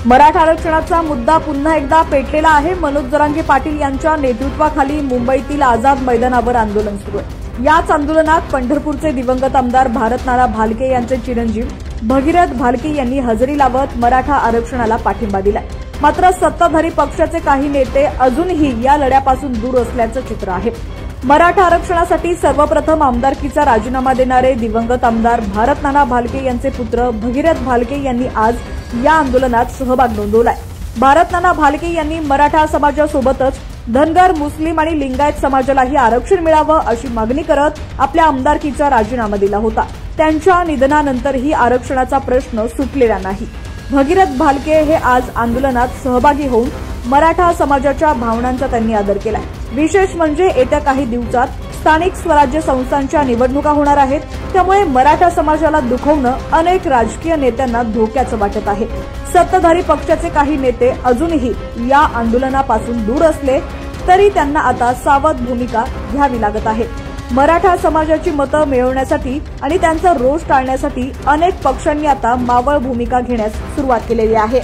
मराठा आरक्षणाचा मुद्दा पुन्हा एकदा पेटलेला आहे। मनोज जरांगे पाटील यांच्या नेतृत्वाखाली मुंबईतील आझाद मैदानावर आंदोलन सुरू आहे। याच आंदोलनात पंढरपूरचे दिवंगत आमदार भारतनाना भालके यांचे चिरंजीव भगीरथ भालके यांनी हजेरी लावत मराठा आरक्षणाला पाठिंबा दिलाय। मात्र सत्ताधारी पक्षाचे काही नेते अजूनही या लढ्यापासून दूर असल्याचं चित्र आहे। मराठा आरक्षणासाठी सर्वप्रथम आमदारकीचा राजीनामा देणारे दिवंगत आमदार भारतनाना भालके यांचे पुत्र भगीरथ भालके यांनी आज या आंदोलनात सहभाग नोंदवलाय। भारतनाना भालके यांनी मराठा समाजासोबतच धनगर, मुस्लिम आणि लिंगायत समाजालाही आरक्षण मिळावं अशी मागणी करत आपल्या आमदारकीचा राजीनामा दिला होता। त्यांच्या निधनानंतरही आरक्षणाचा प्रश्न सुटलेला नाही। भगीरथ भालके हे आज आंदोलनात सहभागी होऊन मराठा समाजाच्या भावनांचा त्यांनी आदर केलाय। विशेष म्हणजे येत्या काही दिवसात स्थानिक स्वराज्य संस्थांच्या निवडणुका होणार आहेत, त्यामुळे मराठा समाजाला दुखवणं अनेक राजकीय नेत्यांना धोक्याचं वाटत आहे। सत्ताधारी पक्षाचे काही नेते अजूनही या आंदोलनापासून दूर असले तरी त्यांना आता सावध भूमिका घ्यावी लागत आहे। मराठा समाजाची मतं मिळवण्यासाठी आणि त्यांचा रोष टाळण्यासाठी अनेक पक्षांनी आता मावळ भूमिका घेण्यास सुरुवात केलेली आहे।